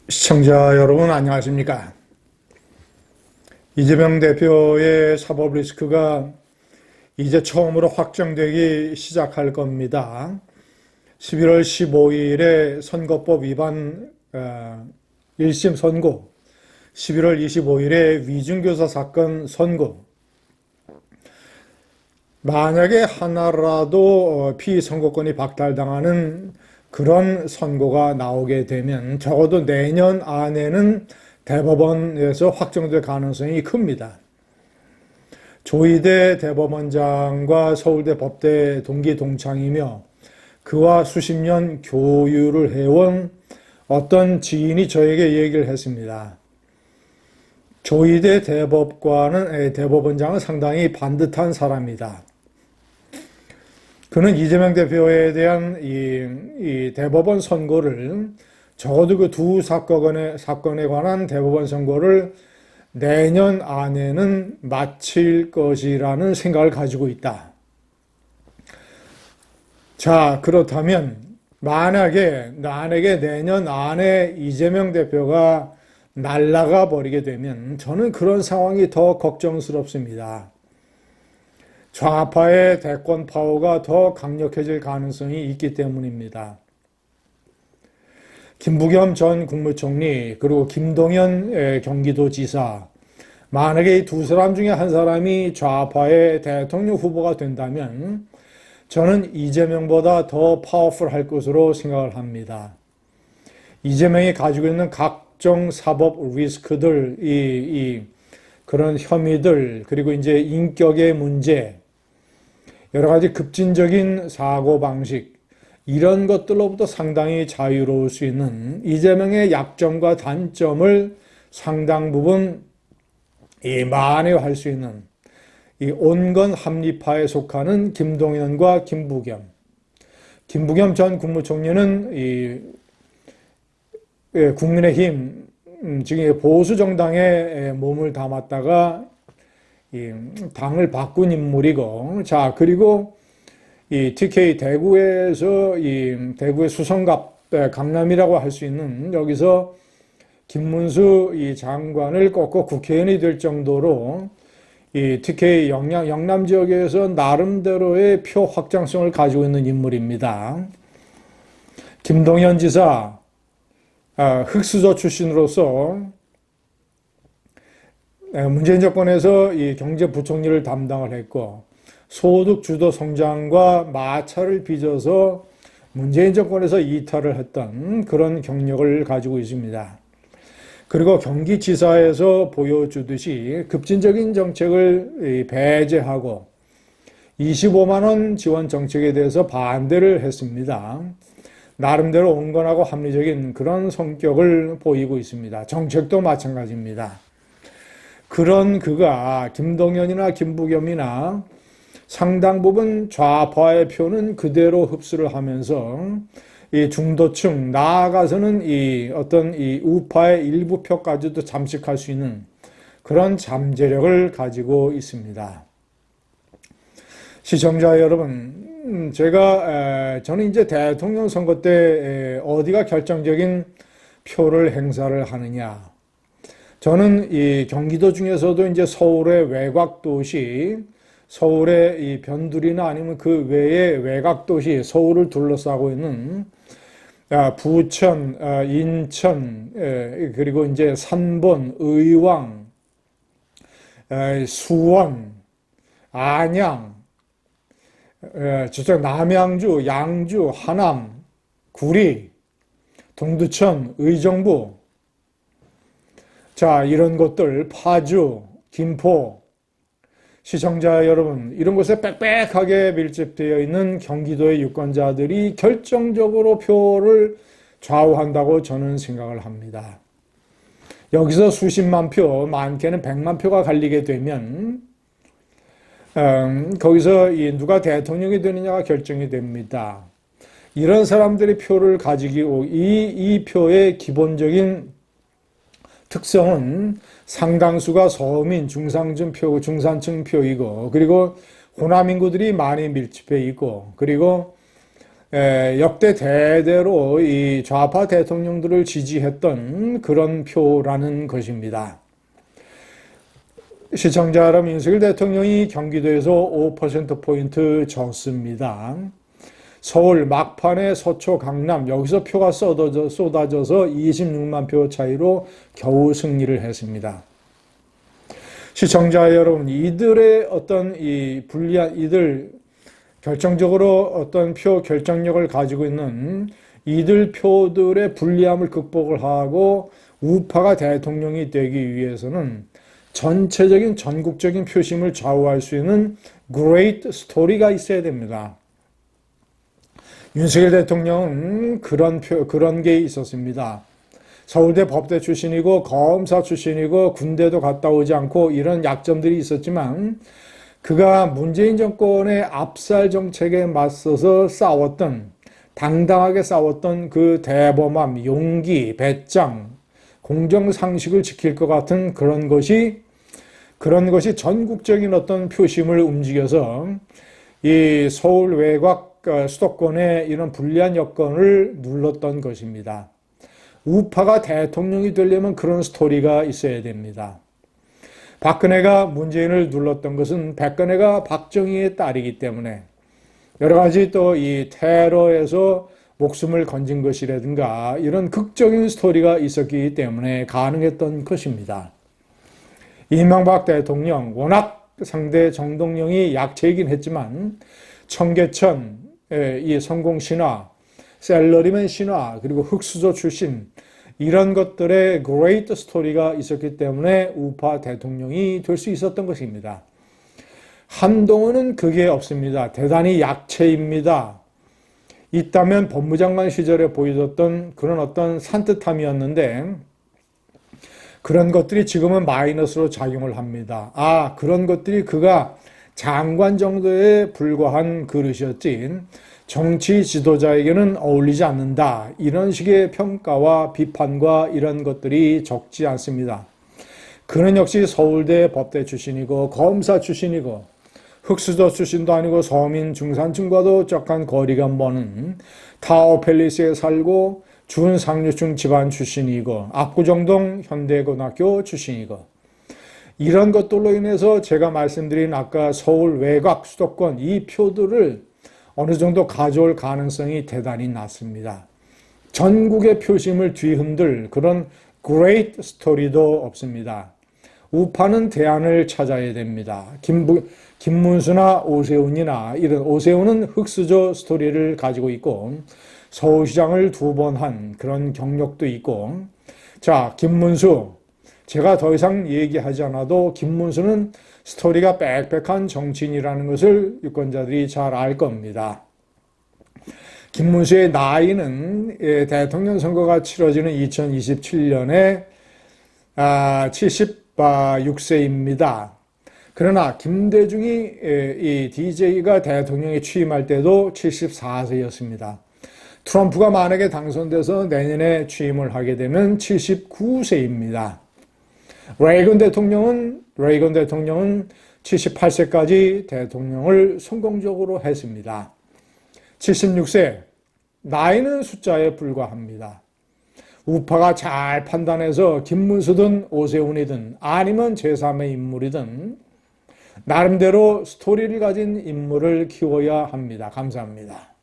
시청자 여러분 안녕하십니까? 이재명 대표의 사법 리스크가 이제 처음으로 확정되기 시작할 겁니다. 11월 15일에 선거법 위반 1심 선고, 11월 25일에 위중교사 사건 선고. 만약에 하나라도 피선거권이 박탈당하는 그런 선고가 나오게 되면 적어도 내년 안에는 대법원에서 확정될 가능성이 큽니다. 조희대 대법원장과 서울대 법대 동기 동창이며 그와 수십 년 교류를 해온 어떤 지인이 저에게 얘기를 했습니다. 조희대 대법원장은 상당히 반듯한 사람이다. 그는 이재명 대표에 대한 이 대법원 선고를 적어도 그 두 사건에 관한 대법원 선고를 내년 안에는 마칠 것이라는 생각을 가지고 있다. 자, 그렇다면 만약에 내년 안에 이재명 대표가 날아가 버리게 되면 저는 그런 상황이 더 걱정스럽습니다. 좌파의 대권 파워가 더 강력해질 가능성이 있기 때문입니다. 김부겸 전 국무총리 그리고 김동연 경기도지사, 만약에 이 두 사람 중에 한 사람이 좌파의 대통령 후보가 된다면 저는 이재명보다 더 파워풀할 것으로 생각을 합니다. 이재명이 가지고 있는 각종 사법 리스크들, 그런 혐의들, 그리고 이제 인격의 문제, 여러 가지 급진적인 사고방식, 이런 것들로부터 상당히 자유로울 수 있는 이재명의 약점과 단점을 상당 부분 만회할 수 있는 이 온건 합리파에 속하는 김동연과 김부겸 전 국무총리는 국민의힘 지금 보수 정당에 몸을 담았다가 당을 바꾼 인물이고, 자, 그리고 이 TK 대구에서 대구의 수성갑 강남이라고 할 수 있는 여기서 김문수 장관을 꺾고 국회의원이 될 정도로 이 TK 영남 지역에서 나름대로의 표 확장성을 가지고 있는 인물입니다. 김동연 지사, 흑수저 출신으로서 문재인 정권에서 이 경제부총리를 담당을 했고 소득 주도 성장과 마찰을 빚어서 문재인 정권에서 이탈을 했던 그런 경력을 가지고 있습니다. 그리고 경기지사에서 보여주듯이 급진적인 정책을 배제하고 25만 원 지원 정책에 대해서 반대를 했습니다. 나름대로 온건하고 합리적인 그런 성격을 보이고 있습니다. 정책도 마찬가지입니다. 그런 그가 김동연이나 김부겸이나 상당 부분 좌파의 표는 그대로 흡수를 하면서 이 중도층, 나아가서는 어떤 우파의 일부 표까지도 잠식할 수 있는 그런 잠재력을 가지고 있습니다. 시청자 여러분, 저는 이제 대통령 선거 때 어디가 결정적인 표를 행사를 하느냐. 저는 이 경기도 중에서도 이제 서울의 외곽도시, 서울의 이 변두리나 아니면 그 외의 외곽도시, 서울을 둘러싸고 있는 부천, 인천, 그리고 이제 산본, 의왕, 수원, 안양, 저쪽 남양주, 양주, 하남, 구리, 동두천, 의정부, 자, 이런 곳들, 파주, 김포, 시청자 여러분, 이런 곳에 빽빽하게 밀집되어 있는 경기도의 유권자들이 결정적으로 표를 좌우한다고 저는 생각을 합니다. 여기서 수십만 표, 많게는 100만 표가 갈리게 되면 거기서 누가 대통령이 되느냐가 결정이 됩니다. 이런 사람들이 표를 가지고 이 표의 기본적인 특성은 상당수가 서민, 중산층 표이고, 그리고 호남 인구들이 많이 밀집해 있고, 그리고 역대 대대로 이 좌파 대통령들을 지지했던 그런 표라는 것입니다. 시청자 여러분, 윤석열 대통령이 경기도에서 5%포인트 졌습니다. 서울 막판에 서초 강남 여기서 표가 쏟아져서 26만 표 차이로 겨우 승리를 했습니다. 시청자 여러분, 이들의 어떤 이 불리한 이들 결정적으로 어떤 표 결정력을 가지고 있는 이들 표들의 불리함을 극복을 하고 우파가 대통령이 되기 위해서는 전체적인 전국적인 표심을 좌우할 수 있는 great 스토리가 있어야 됩니다. 윤석열 대통령은 그런 게 있었습니다. 서울대 법대 출신이고 검사 출신이고 군대도 갔다 오지 않고 이런 약점들이 있었지만 그가 문재인 정권의 압살 정책에 맞서서 당당하게 싸웠던 그 대범함, 용기, 배짱, 공정상식을 지킬 것 같은 그런 것이 전국적인 어떤 표심을 움직여서 이 서울 외곽 수도권의 이런 불리한 여건을 눌렀던 것입니다. 우파가 대통령이 되려면 그런 스토리가 있어야 됩니다. 박근혜가 문재인을 눌렀던 것은 박근혜가 박정희의 딸이기 때문에 여러 가지 또 이 테러에서 목숨을 건진 것이라든가 이런 극적인 스토리가 있었기 때문에 가능했던 것입니다. 이명박 대통령 워낙 상대 정동영이 약체이긴 했지만 청계천, 이 성공신화, 셀러리맨 신화, 그리고 흑수저 출신 이런 것들의 great 스토리가 있었기 때문에 우파 대통령이 될 수 있었던 것입니다. 한동훈은 그게 없습니다. 대단히 약체입니다. 있다면 법무장관 시절에 보여줬던 그런 어떤 산뜻함이었는데 그런 것들이 지금은 마이너스로 작용을 합니다. 그런 것들이 그가 장관 정도에 불과한 그릇이었지 정치 지도자에게는 어울리지 않는다. 이런 식의 평가와 비판과 이런 것들이 적지 않습니다. 그는 역시 서울대 법대 출신이고 검사 출신이고 흑수저 출신도 아니고 서민 중산층과도 쩍한 거리가 먼 타워팰리스에 살고 준상류층 집안 출신이고 압구정동 현대고등학교 출신이고 이런 것들로 인해서 제가 말씀드린 아까 서울 외곽 수도권 이 표들을 어느 정도 가져올 가능성이 대단히 낮습니다. 전국의 표심을 뒤흔들 그런 great 스토리도 없습니다. 우파는 대안을 찾아야 됩니다. 김문수나 오세훈이나 이런 오세훈은 흑수저 스토리를 가지고 있고 서울시장을 2번 한 그런 경력도 있고 자, 김문수 제가 더 이상 얘기하지 않아도 김문수는 스토리가 빽빽한 정치인이라는 것을 유권자들이 잘 알 겁니다. 김문수의 나이는 대통령 선거가 치러지는 2027년에 76세입니다. 그러나 김대중이 이 DJ가 대통령에 취임할 때도 74세였습니다. 트럼프가 만약에 당선돼서 내년에 취임을 하게 되면 79세입니다. 레이건 대통령은 78세까지 대통령을 성공적으로 했습니다. 76세, 나이는 숫자에 불과합니다. 우파가 잘 판단해서 김문수든 오세훈이든 아니면 제3의 인물이든 나름대로 스토리를 가진 인물을 키워야 합니다. 감사합니다.